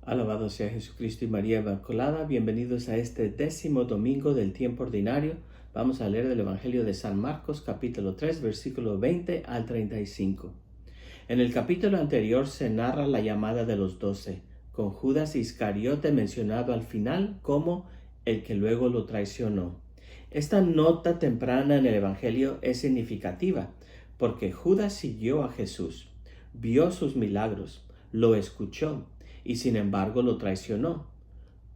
Alabado sea Jesucristo y María Inmaculada. Bienvenidos a este 10º domingo del tiempo ordinario. Vamos a leer del Evangelio de San Marcos, capítulo 3, versículo 20 al 35. En el capítulo anterior se narra la llamada de los 12, con Judas Iscariote mencionado al final como el que luego lo traicionó. Esta nota temprana en el Evangelio es significativa, porque Judas siguió a Jesús, vio sus milagros, lo escuchó, y sin embargo lo traicionó.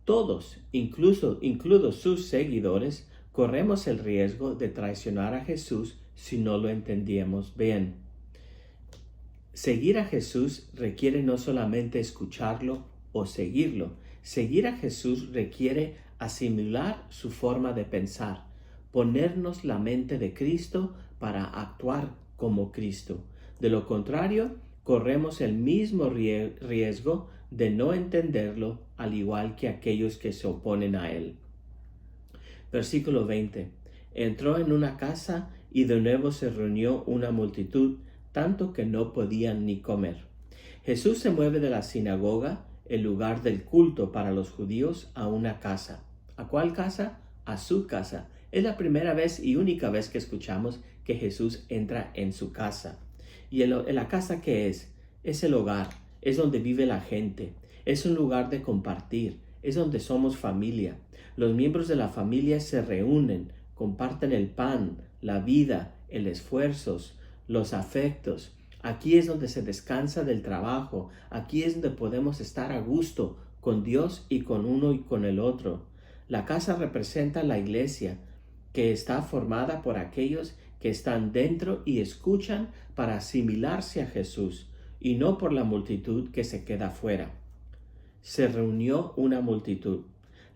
Todos, incluidos sus seguidores, corremos el riesgo de traicionar a Jesús si no lo entendemos bien. Seguir a Jesús requiere no solamente escucharlo o seguirlo. Seguir a Jesús requiere asimilar su forma de pensar, ponernos la mente de Cristo para actuar como Cristo. De lo contrario, corremos el mismo riesgo de no entenderlo, al igual que aquellos que se oponen a él. Versículo 20. Entró en una casa y de nuevo se reunió una multitud, tanto que no podían ni comer. Jesús se mueve de la sinagoga, el lugar del culto para los judíos, a una casa. ¿A cuál casa? A su casa. Es la primera vez y única vez que escuchamos que Jesús entra en su casa. ¿Y en la casa qué es? Es el hogar, es donde vive la gente, es un lugar de compartir, es donde somos familia. Los miembros de la familia se reúnen, comparten el pan, la vida, el esfuerzo, los afectos. Aquí es donde se descansa del trabajo, aquí es donde podemos estar a gusto con Dios y con uno y con el otro. La casa representa la iglesia, que está formada por aquellos que están dentro y escuchan para asimilarse a Jesús, y no por la multitud que se queda fuera. Se reunió una multitud.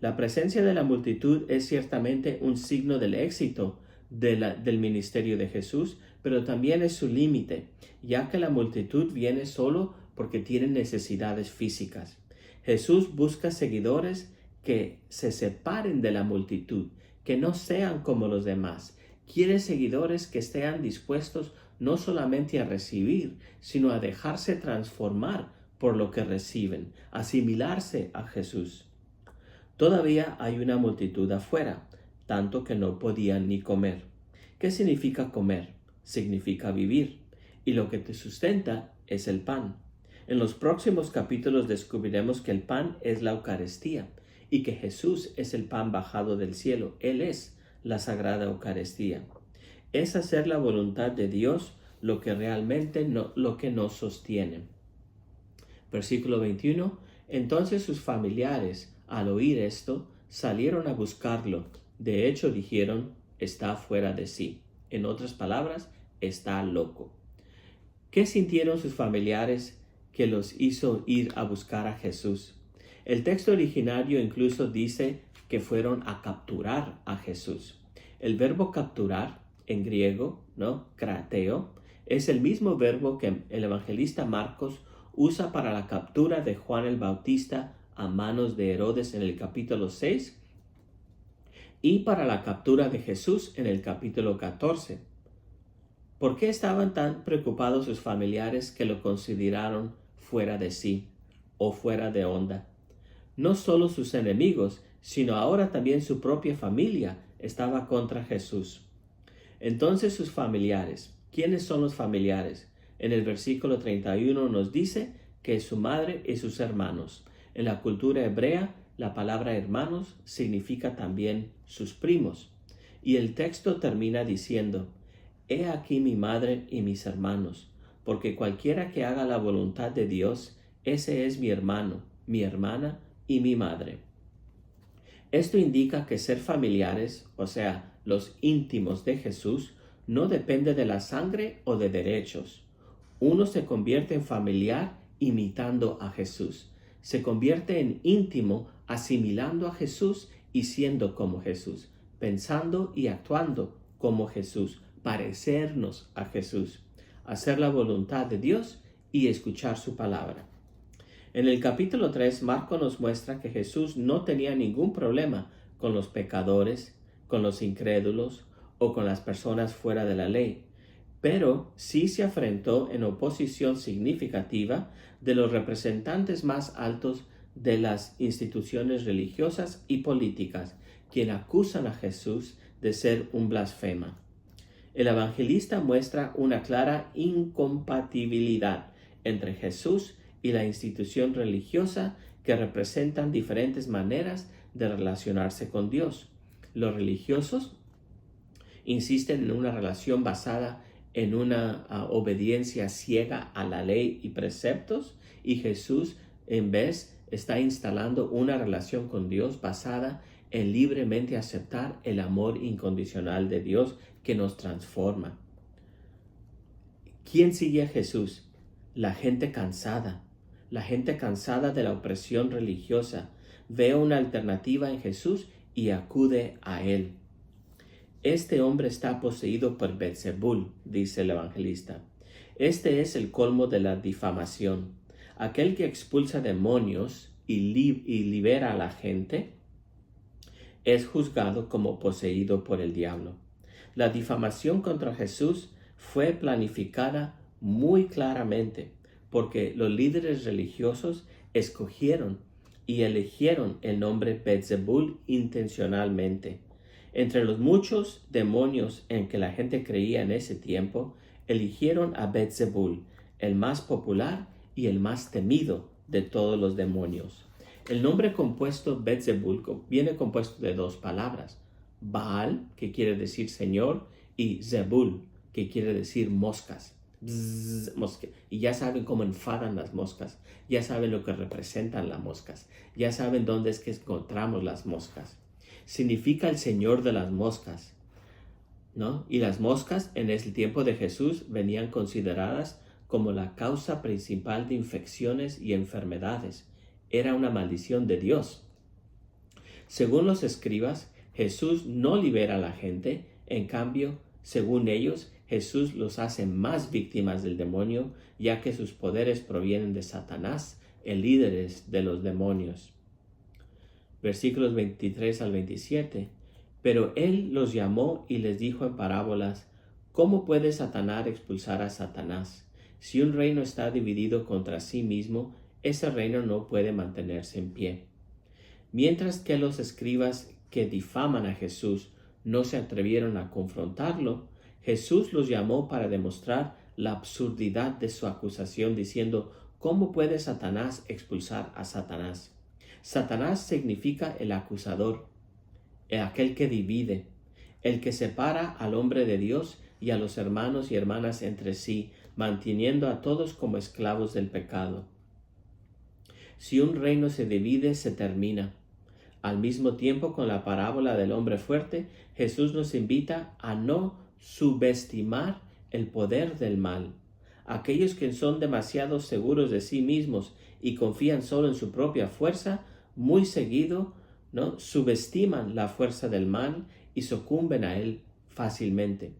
La presencia de la multitud es ciertamente un signo del éxito del ministerio de Jesús, pero también es su límite, ya que la multitud viene solo porque tiene necesidades físicas. Jesús busca seguidores que se separen de la multitud, que no sean como los demás. Quiere seguidores que estén dispuestos no solamente a recibir, sino a dejarse transformar por lo que reciben, asimilarse a Jesús. Todavía hay una multitud afuera, tanto que no podían ni comer. ¿Qué significa comer? Significa vivir, y lo que te sustenta es el pan. En los próximos capítulos descubriremos que el pan es la Eucaristía, y que Jesús es el pan bajado del cielo. Él es la Sagrada Eucaristía. Es hacer la voluntad de Dios lo que realmente lo que nos sostiene. Versículo 21. Entonces sus familiares, al oír esto, salieron a buscarlo. De hecho, dijeron, está fuera de sí. En otras palabras, está loco. ¿Qué sintieron sus familiares que los hizo ir a buscar a Jesús? El texto originario incluso dice que fueron a capturar a Jesús. El verbo capturar en griego, krateo, es el mismo verbo que el evangelista Marcos usa para la captura de Juan el Bautista a manos de Herodes en el capítulo 6 y para la captura de Jesús en el capítulo 14. ¿Por qué estaban tan preocupados sus familiares que lo consideraron fuera de sí o fuera de onda? No solo sus enemigos, sino ahora también su propia familia estaba contra Jesús. Entonces sus familiares, ¿quiénes son los familiares? En el versículo 31 nos dice que es su madre y sus hermanos. En la cultura hebrea, la palabra hermanos significa también sus primos. Y el texto termina diciendo, he aquí mi madre y mis hermanos, porque cualquiera que haga la voluntad de Dios, ese es mi hermano, mi hermana y mi madre. Esto indica que ser familiares, o sea, los íntimos de Jesús, no depende de la sangre o de derechos. Uno se convierte en familiar imitando a Jesús. Se convierte en íntimo asimilando a Jesús y siendo como Jesús, pensando y actuando como Jesús, parecernos a Jesús, hacer la voluntad de Dios y escuchar su palabra. En el capítulo 3, Marco nos muestra que Jesús no tenía ningún problema con los pecadores, con los incrédulos o con las personas fuera de la ley, pero sí se afrentó en oposición significativa de los representantes más altos de las instituciones religiosas y políticas, quienes acusan a Jesús de ser un blasfema. El evangelista muestra una clara incompatibilidad entre Jesús y la institución religiosa que representan diferentes maneras de relacionarse con Dios. Los religiosos insisten en una relación basada en una obediencia ciega a la ley y preceptos, y Jesús en vez está instalando una relación con Dios basada en libremente aceptar el amor incondicional de Dios que nos transforma. ¿Quién sigue a Jesús? La gente cansada de la opresión religiosa, ve una alternativa en Jesús y acude a él. Este hombre está poseído por Beelzebul, dice el evangelista. Este es el colmo de la difamación. Aquel que expulsa demonios y libera a la gente es juzgado como poseído por el diablo. La difamación contra Jesús fue planificada muy claramente porque los líderes religiosos escogieron y eligieron el nombre Beelzebul intencionalmente. Entre los muchos demonios en que la gente creía en ese tiempo, eligieron a Beelzebul, el más popular y el más temido de todos los demonios. El nombre compuesto Beelzebul viene compuesto de dos palabras: Baal, que quiere decir Señor, y Zebul, que quiere decir moscas. Bzz, mosca. Y ya saben cómo enfadan las moscas, ya saben lo que representan las moscas, ya saben dónde es que encontramos las moscas. Significa el Señor de las moscas, ¿no? Y las moscas en el tiempo de Jesús venían consideradas como la causa principal de infecciones y enfermedades. Era una maldición de Dios. Según los escribas, Jesús no libera a la gente, en cambio, según ellos, Jesús los hace más víctimas del demonio, ya que sus poderes provienen de Satanás, el líder de los demonios. Versículos 23 al 27. Pero él los llamó y les dijo en parábolas: ¿Cómo puede Satanás expulsar a Satanás? Si un reino está dividido contra sí mismo, ese reino no puede mantenerse en pie. Mientras que los escribas que difaman a Jesús no se atrevieron a confrontarlo, Jesús los llamó para demostrar la absurdidad de su acusación, diciendo: ¿Cómo puede Satanás expulsar a Satanás? Satanás significa el acusador, aquel que divide, el que separa al hombre de Dios y a los hermanos y hermanas entre sí, manteniendo a todos como esclavos del pecado. Si un reino se divide, se termina. Al mismo tiempo, con la parábola del hombre fuerte, Jesús nos invita a no subestimar el poder del mal. Aquellos que son demasiado seguros de sí mismos y confían solo en su propia fuerza, muy seguido, ¿no?, subestiman la fuerza del mal y sucumben a él fácilmente.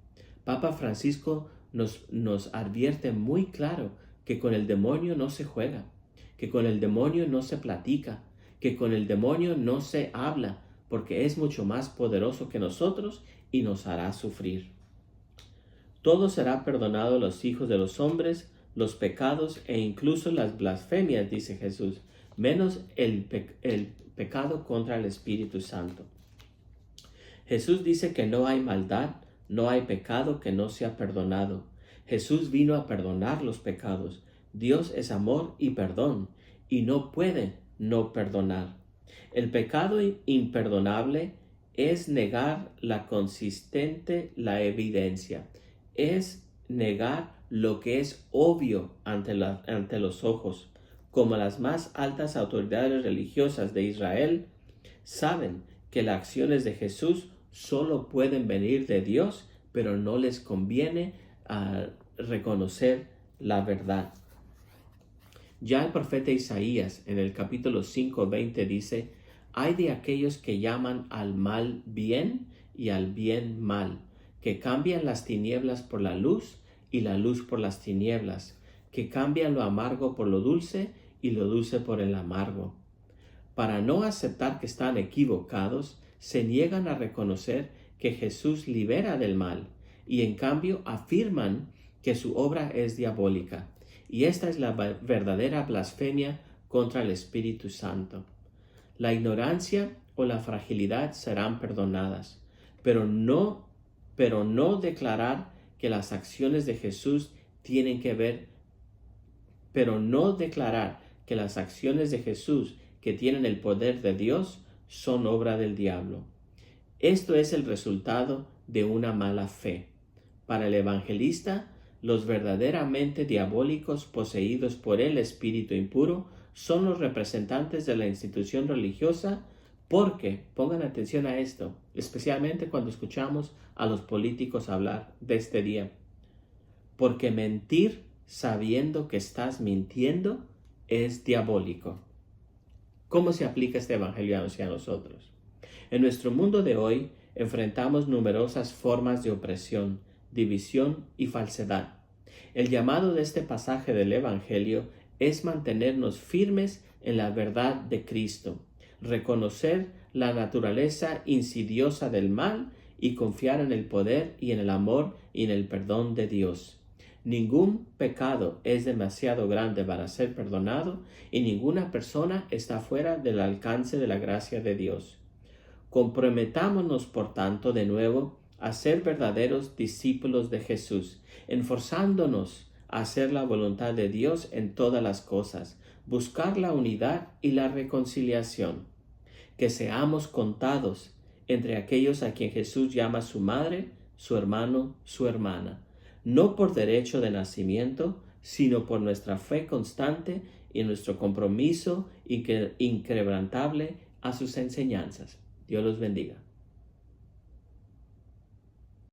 Papa Francisco nos advierte muy claro que con el demonio no se juega, que con el demonio no se platica, que con el demonio no se habla, porque es mucho más poderoso que nosotros y nos hará sufrir. Todo será perdonado a los hijos de los hombres, los pecados e incluso las blasfemias, dice Jesús, menos el pecado contra el Espíritu Santo. Jesús dice que no hay maldad, no hay pecado que no sea perdonado. Jesús vino a perdonar los pecados. Dios es amor y perdón, y no puede no perdonar. El pecado imperdonable es negar la evidencia, es negar lo que es obvio ante los ojos. Como las más altas autoridades religiosas de Israel saben que las acciones de Jesús solo pueden venir de Dios, pero no les conviene reconocer la verdad. Ya el profeta Isaías en el capítulo 5:20 dice: «Ay de aquellos que llaman al mal bien y al bien mal, que cambian las tinieblas por la luz y la luz por las tinieblas, que cambian lo amargo por lo dulce y lo dulce por el amargo». Para no aceptar que están equivocados, se niegan a reconocer que Jesús libera del mal y en cambio afirman que su obra es diabólica. Y esta es la verdadera blasfemia contra el Espíritu Santo. La ignorancia o la fragilidad serán perdonadas, pero no declarar que las acciones de Jesús tienen que ver, pero no declarar que las acciones de Jesús que tienen el poder de Dios son obra del diablo. Esto es el resultado de una mala fe. Para el evangelista, los verdaderamente diabólicos poseídos por el espíritu impuro son los representantes de la institución religiosa porque, pongan atención a esto, especialmente cuando escuchamos a los políticos hablar de este día, porque mentir sabiendo que estás mintiendo es diabólico. ¿Cómo se aplica este evangelio hacia nosotros? En nuestro mundo de hoy enfrentamos numerosas formas de opresión, división y falsedad. El llamado de este pasaje del evangelio es mantenernos firmes en la verdad de Cristo, reconocer la naturaleza insidiosa del mal y confiar en el poder y en el amor y en el perdón de Dios. Ningún pecado es demasiado grande para ser perdonado y ninguna persona está fuera del alcance de la gracia de Dios. Comprometámonos, por tanto, de nuevo a ser verdaderos discípulos de Jesús, esforzándonos a hacer la voluntad de Dios en todas las cosas, buscar la unidad y la reconciliación, que seamos contados entre aquellos a quien Jesús llama su madre, su hermano, su hermana, no por derecho de nacimiento, sino por nuestra fe constante y nuestro compromiso inquebrantable a sus enseñanzas. Dios los bendiga.